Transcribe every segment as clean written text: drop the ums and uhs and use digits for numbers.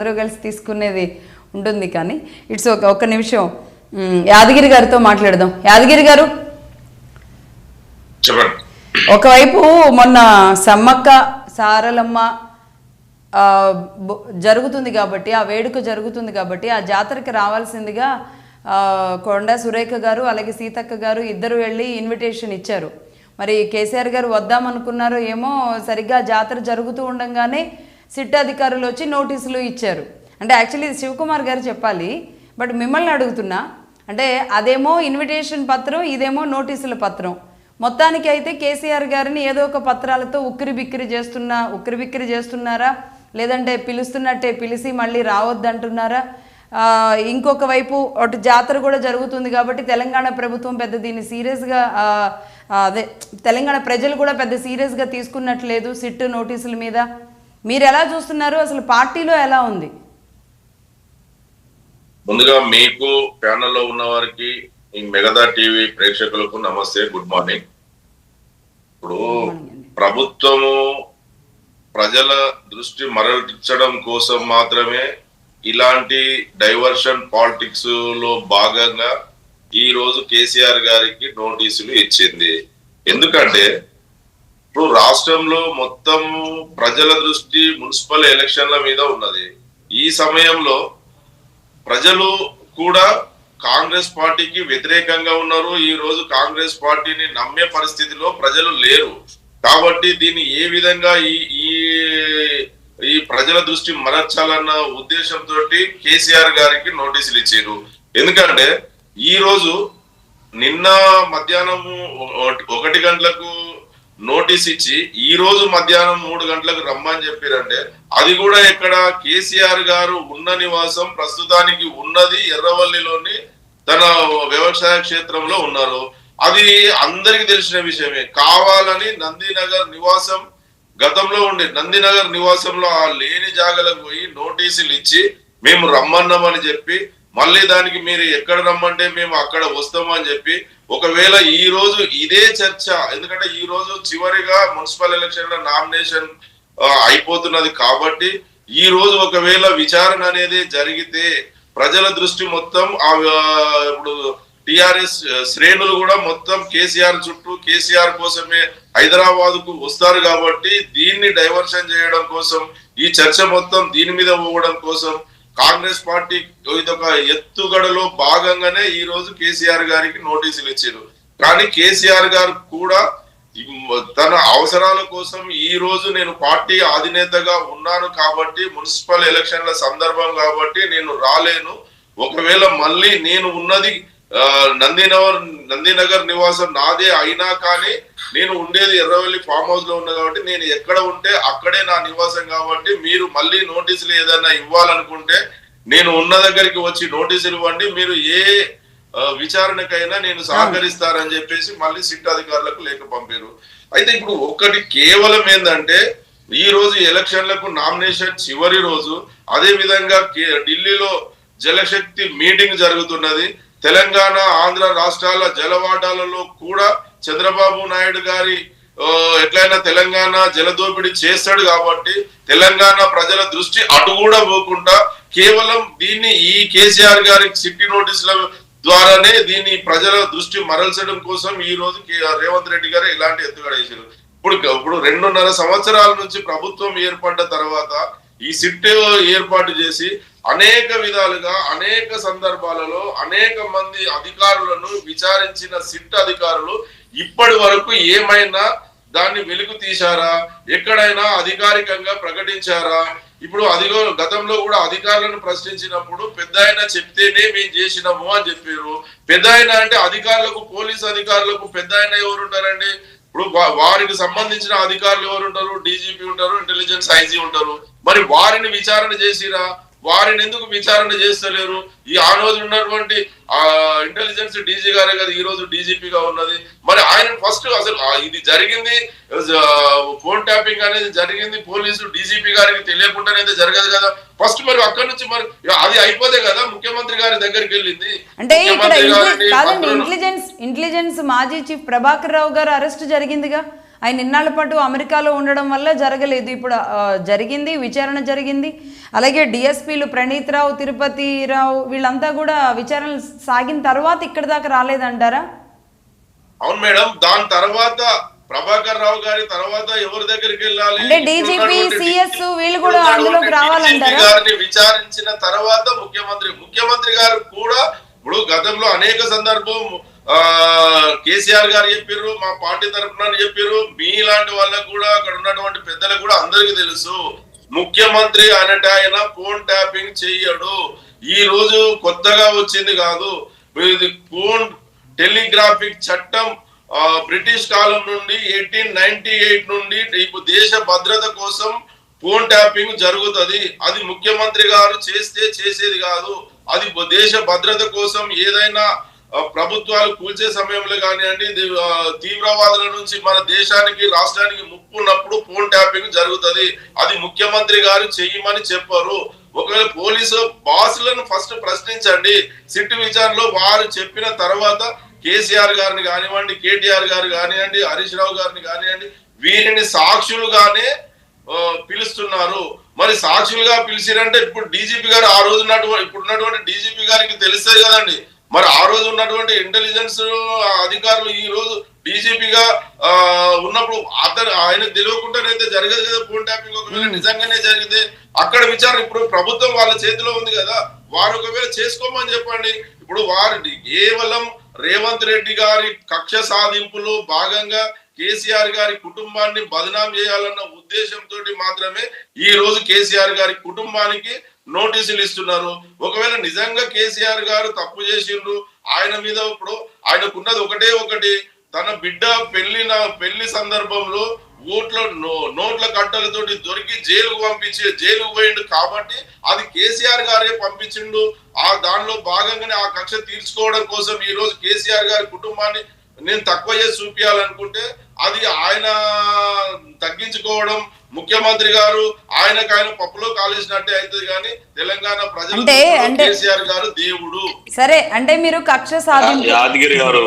అందరూ కలిసి తీసుకునేది ఉంటుంది. కానీ ఇట్స్ ఓకే. ఒక్క నిమిషం యాదగిరి గారితో మాట్లాడదాం. యాదగిరి గారు, ఒకవైపు మొన్న సమ్మక్క సారలమ్మ జరుగుతుంది కాబట్టి, ఆ వేడుక జరుగుతుంది కాబట్టి ఆ జాతరకి రావాల్సిందిగా కొండా సురేఖ గారు అలాగే సీతక్క గారు ఇద్దరు వెళ్ళి ఇన్విటేషన్ ఇచ్చారు. మరి కేసీఆర్ గారు వద్దామనుకున్నారో ఏమో, సరిగ్గా జాతర జరుగుతూ ఉండగానే సిట్ అధికారులు వచ్చి నోటీసులు ఇచ్చారు. అంటే యాక్చువల్లీ శివకుమార్ గారు చెప్పాలి, బట్ మిమ్మల్ని అడుగుతున్నా. అంటే అదేమో ఇన్విటేషన్ పత్రం, ఇదేమో నోటీసుల పత్రం. మొత్తానికి అయితే కేసీఆర్ గారిని ఏదో ఒక పత్రాలతో ఉక్కిరి బిక్కిరి చేస్తున్నారా, లేదంటే పిలుస్తున్నట్టే పిలిచి మళ్ళీ రావద్దంటున్నారా? ఇంకొక వైపు అటు జాతర కూడా జరుగుతుంది కాబట్టి తెలంగాణ ప్రభుత్వం పెద్ద దీన్ని సీరియస్గా, అదే తెలంగాణ ప్రజలు కూడా పెద్ద సీరియస్గా తీసుకున్నట్లేదు సిట్ నోటీసుల మీద. మీరు ఎలా చూస్తున్నారు? అసలు పార్టీలో ఎలా ఉంది? ముందుగా మీకు ప్యానెల్లో ఉన్న వారికి, ఈ మెగాదా టీవీ ప్రేక్షకులకు నమస్తే, గుడ్ మార్నింగ్. ఇప్పుడు ప్రభుత్వము ప్రజల దృష్టి మరల్చడం కోసం మాత్రమే ఇలాంటి డైవర్షన్ పాలిటిక్స్ లో భాగంగా ఈ రోజు కేసీఆర్ గారికి నోటీసులు ఇచ్చింది. ఎందుకంటే ఇప్పుడు రాష్ట్రంలో మొత్తం ప్రజల దృష్టి మున్సిపల్ ఎలక్షన్ల మీద ఉన్నది. ఈ సమయంలో ప్రజలు కూడా కాంగ్రెస్ పార్టీకి వ్యతిరేకంగా ఉన్నారు. ఈ రోజు కాంగ్రెస్ పార్టీని నమ్మే పరిస్థితిలో ప్రజలు లేరు. కాబట్టి దీన్ని ఏ విధంగా ఈ ప్రజల దృష్టి మరచాలన్న ఉద్దేశంతో కేసీఆర్ గారికి నోటీసులు ఇచ్చారు. ఎందుకంటే ఈ రోజు నిన్న మధ్యాహ్నం 1 గంటలకు నోటీస్ ఇచ్చి ఈ రోజు మధ్యాహ్నం 3 గంటలకు రమ్మని చెప్పారంటే, అది కూడా ఇక్కడ కేసీఆర్ గారు ఉన్న నివాసం ప్రస్తుతానికి ఉన్నది ఎర్రవల్లిలోని తన వ్యవసాయ క్షేత్రంలో ఉన్నారు. అది అందరికి తెలిసిన విషయమే. కావాలని నందినగర్ నివాసం, గతంలో ఉండే నందినగర్ నివాసంలో ఆ లేని జాగలకు పోయి నోటీసులు ఇచ్చి మేము రమ్మన్నామని చెప్పి, మళ్ళీ దానికి మీరు ఎక్కడ రమ్మంటే మేము అక్కడ వస్తామని చెప్పి, ఒకవేళ ఈ రోజు ఇదే చర్చ, ఎందుకంటే ఈ రోజు చివరిగా మున్సిపల్ ఎలక్షన్ నామినేషన్ అయిపోతున్నది కాబట్టి ఈ రోజు ఒకవేళ విచారణ అనేది జరిగితే ప్రజల దృష్టి మొత్తం ఇప్పుడు టిఆర్ఎస్ శ్రేణులు కూడా మొత్తం కేసీఆర్ చుట్టూ, కేసీఆర్ కోసమే హైదరాబాద్ కు వస్తారు కాబట్టి దీన్ని డైవర్షన్ చేయడం కోసం, ఈ చర్చ మొత్తం దీని మీద పోవడం కోసం కాంగ్రెస్ పార్టీ ఇదొక ఎత్తుగడలో భాగంగానే ఈ రోజు కేసీఆర్ గారికి నోటీసులు ఇచ్చారు. కానీ కేసీఆర్ గారు కూడా తన అవసరాల కోసం ఈ రోజు నేను పార్టీ అధినేతగా ఉన్నాను కాబట్టి, మున్సిపల్ ఎలక్షన్ల సందర్భం కాబట్టి నేను రాలేను. ఒకవేళ మళ్ళీ నేను ఉన్నది నందినగర్ నివాసం నాదే అయినా కానీ నేను ఉండేది ఎర్రవల్లి ఫామ్ హౌస్ లో ఉన్నా కాబట్టి నేను ఎక్కడ ఉంటే అక్కడే నా నివాసం కాబట్టి మీరు మళ్ళీ నోటీసులు ఏదైనా ఇవ్వాలనుకుంటే నేను ఉన్న దగ్గరికి వచ్చి నోటీసులు ఇవ్వండి, మీరు ఏ విచారణకైనా నేను సహకరిస్తారని చెప్పేసి మళ్ళీ సిట్ అధికారులకు లేఖ పంపారు. అయితే ఇప్పుడు ఒకటి కేవలం ఏంటంటే ఈ రోజు ఎలక్షన్లకు నామినేషన్ చివరి రోజు, అదే విధంగా ఢిల్లీలో జలశక్తి మీటింగ్ జరుగుతున్నది. తెలంగాణ ఆంధ్ర రాష్ట్రాల జలవాటాలలో కూడా చంద్రబాబు నాయుడు గారి ఎట్లయినా తెలంగాణ జలదోపిడీ చేస్తాడు కాబట్టి తెలంగాణ ప్రజల దృష్టి అటు కూడా పోకుండా కేవలం దీన్ని ఈ కేసీఆర్ గారి సిట్టి నోటీసుల ద్వారానే దీన్ని ప్రజల దృష్టి మరల్చడం కోసం ఈ రోజు రేవంత్ రెడ్డి గారు ఇలాంటి ఎత్తుగడ వేశారు. ఇప్పుడు 2.5 సంవత్సరాల నుంచి ప్రభుత్వం ఏర్పడ్డ తర్వాత ఈ సిట్ ఏర్పాటు చేసి అనేక విధాలుగా అనేక సందర్భాలలో అనేక మంది అధికారులను విచారించిన సిట్ అధికారులు ఇప్పటి వరకు ఏమైనా దాన్ని వెలుగు తీశారా? ఎక్కడైనా అధికారికంగా ప్రకటించారా? ఇప్పుడు గతంలో కూడా అధికారులను ప్రశ్నించినప్పుడు పెద్దాయన చెప్తేనే మేము చేసినాము అని చెప్పారు. పెద్దాయన అంటే అధికారులకు, పోలీసు అధికారులకు పెద్దాయన ఎవరు ఉంటారండి? ఇప్పుడు వారికి సంబంధించిన అధికారులు ఎవరు ఉంటారు? డీజీపీ ఉంటారు, ఇంటెలిజెన్స్ ఐజీ ఉంటారు. మరి వారిని విచారణ చేసిరా? వారిని ఎందుకు విచారణ చేస్తలేరు? ఈ ఆ రోజు ఉన్నటువంటి ఇంటెలిజెన్స్ డీజీ గారే కదా ఈ రోజు డీజీపీగా ఉన్నది. మరి ఆయన ఫస్ట్ అసలు ఇది జరిగింది, ఫోన్ ట్యాపింగ్ అనేది జరిగింది పోలీసు డీజీపీ గారికి తెలియకుండానైతే జరగదు కదా. ఫస్ట్ మరి అక్కడి నుంచి మరి అది అయిపోతే కదా ముఖ్యమంత్రి గారి దగ్గరికి వెళ్ళింది. అంటే ఇంటెలిజెన్స్ మాజీ చీఫ్ ప్రభాకర్ రావు గారు అరెస్ట్ జరిగిందిగా. ఆయన ఇన్నాళ్ళ పాటు అమెరికాలో ఉండడం వల్ల జరగలేదు. ఇప్పుడు జరిగింది, విచారణ జరిగింది. అలాగే డిఎస్పీలు ప్రణీత్ రావు, తిరుపతి రావు వీళ్ళంతా కూడా విచారణ సాగిన తర్వాత ఇక్కడ దాకా రాలేదంటారా? అవును మేడం, దాని తర్వాత ప్రభాకర్ రావు గారి తర్వాత ఎవరి దగ్గరికి వెళ్ళాలి అంటే డీజీపీ, సిఎస్ వీళ్ళు కూడా అందులోకి రావాలంటారా? గారిని విచారించిన తర్వాత ముఖ్యమంత్రి గారు కూడా ఇప్పుడు గతంలో అనేక సందర్భం కేసీఆర్ గారు చెప్పారు, మా పార్టీ తరఫున చెప్పారు, మీలాంటి వాళ్ళకు కూడా అక్కడ ఉన్నటువంటి పెద్దలకు కూడా అందరికీ తెలుసు, ముఖ్యమంత్రి అనేట ఆయన ఫోన్ ట్యాపింగ్ చెయ్యడు. ఈ రోజు కొత్తగా వచ్చింది కాదు, ఫోన్ టెలిగ్రాఫిక్ చట్టం బ్రిటిష్ కాలం నుండి 1898 నుండి ఇప్పుడు దేశ భద్రత కోసం ఫోన్ ట్యాపింగ్ జరుగుతుంది. అది ముఖ్యమంత్రి గారు చేస్తే చేసేది కాదు. అది దేశ భద్రత కోసం ఏదైనా ప్రభుత్వాలు కూల్చే సమయంలో కానివ్వండి, తీవ్రవాదుల నుంచి మన దేశానికి రాష్ట్రానికి ముప్పు ఉన్నప్పుడు ఫోన్ ట్యాపింగ్ జరుగుతుంది. అది ముఖ్యమంత్రి గారు చెయ్యమని చెప్పారు. ఒకవేళ పోలీసు బాసులను ఫస్ట్ ప్రశ్నించండి. సిట్ విచారణలో వారు చెప్పిన తర్వాత కేసీఆర్ గారిని కానివ్వండి, కేటీఆర్ గారు కానివ్వండి, హరీష్ రావు గారిని కానివ్వండి, వీరిని సాక్షులుగానే పిలుస్తున్నారు. మరి సాక్షులుగా పిలిచిరంటే ఇప్పుడు డీజీపీ గారు ఆ రోజు ఇప్పుడున్నటువంటి డీజీపీ గారికి తెలుస్తుంది కదండి. మరి ఆ రోజు ఉన్నటువంటి ఇంటెలిజెన్స్ అధికారులు ఈ రోజు డీజీపీగా ఉన్నప్పుడు ఆయనకు తెలియకుండానైతే జరగదు కదా ఫోన్ ట్యాపింగ్. ఒకవేళ నిజంగానే జరిగితే అక్కడ విచారణ ఇప్పుడు ప్రభుత్వం వాళ్ళ చేతిలో ఉంది కదా, వారు ఒకవేళ చేసుకోమని చెప్పండి. ఇప్పుడు వారిని కేవలం రేవంత్ రెడ్డి గారి కక్ష సాధింపులో భాగంగా కేసీఆర్ గారి కుటుంబాన్ని బదనాం చేయాలన్న ఉద్దేశంతో మాత్రమే ఈ రోజు కేసీఆర్ గారి కుటుంబానికి నోటీసులు ఇస్తున్నారు. ఒకవేళ నిజంగా కేసీఆర్ గారు తప్పు చేసిండ్రు, ఆయన మీద ఇప్పుడు ఆయనకున్నది ఒకటి, తన బిడ్డ పెళ్లి సందర్భంలో నోట్ల కట్టలతోటి దొరికి జైలుకు పోయిండు కాబట్టి అది కేసీఆర్ గారే పంపించిండు. దానిలో భాగంగానే ఆ కక్ష తీర్చుకోవడం కోసం ఈ రోజు కేసీఆర్ గారి కుటుంబాన్ని నేను తక్కువ చేసి చూపించాలనుకుంటే అది ఆయన తగ్గించుకోవడం, ముఖ్యమంత్రి గారు ఆయనకు ఆయన పప్పులో కాలేసినట్టే అవుతుంది. కానీ తెలంగాణ ప్రజలు కేసీఆర్ గారు దేవుడు. సరే, అంటే మీరు కక్ష సాధింపు యాదగిరి గారు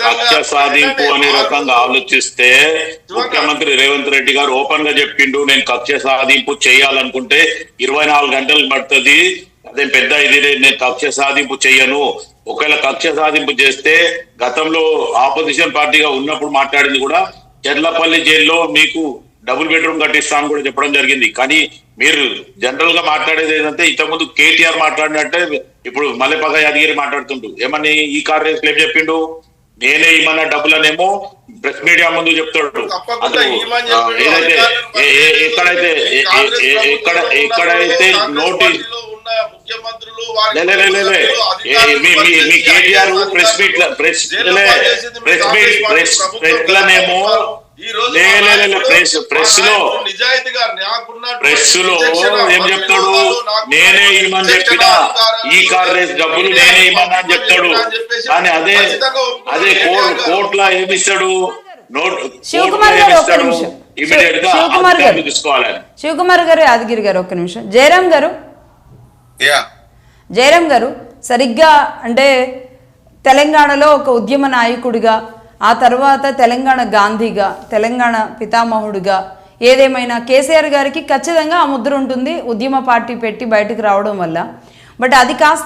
కక్ష సాధింపు అనే రకంగా ఆలోచిస్తే ముఖ్యమంత్రి రేవంత్ రెడ్డి గారు ఓపెన్ గా చెప్పిండు, నేను కక్ష సాధింపు చేయాలనుకుంటే 24 గంటలు పడుతుంది, అదే పెద్ద ఇది నేను కక్ష సాధింపు చెయ్యను. ఒకవేళ కక్ష సాధింపు చేస్తే గతంలో ఆపోజిషన్ పార్టీగా ఉన్నప్పుడు మాట్లాడింది కూడా చెర్లపల్లి జైల్లో మీకు డబుల్ బెడ్రూమ్ కట్టిస్తాను కూడా చెప్పడం జరిగింది. కానీ మీరు జనరల్ గా మాట్లాడేది ఏంటంటే ఇంతకుముందు కేటీఆర్ మాట్లాడినట్టే ఇప్పుడు మల్లెపగ యాదగిరి మాట్లాడుతుంటూ ఏమని ఈ కాంగ్రెస్ ఏం చెప్పిండు, నేనే ఇమ్మన్న డబ్బులనేమో ప్రెస్ మీడియా ముందు చెప్తాడు. ఏదైతే ఎక్కడైతే నోటీస్ మీ కేటీఆర్ ప్రెస్ లో ఏం చెప్తాడు, నేనే ఇమ్మని చెప్పిన ఈ కాంగ్రెస్ డబ్బులు నేనే ఇమ్మన్నా అని చెప్తాడు. కానీ అదే కోర్టులో ఏమిస్తాడు, శివకుమార్ గారు, యాదగిరి గారు ఒక్క నిమిషం. జయరాం గారు సరిగ్గా అంటే తెలంగాణలో ఒక ఉద్యమ నాయకుడిగా, ఆ తర్వాత తెలంగాణ గాంధీగా, తెలంగాణ పితామహుడిగా, ఏదేమైనా కేసీఆర్ గారికి ఖచ్చితంగా ఆ ముద్ర ఉంటుంది ఉద్యమ పార్టీ పెట్టి బయటకు రావడం వల్ల. బట్ అది కాస్త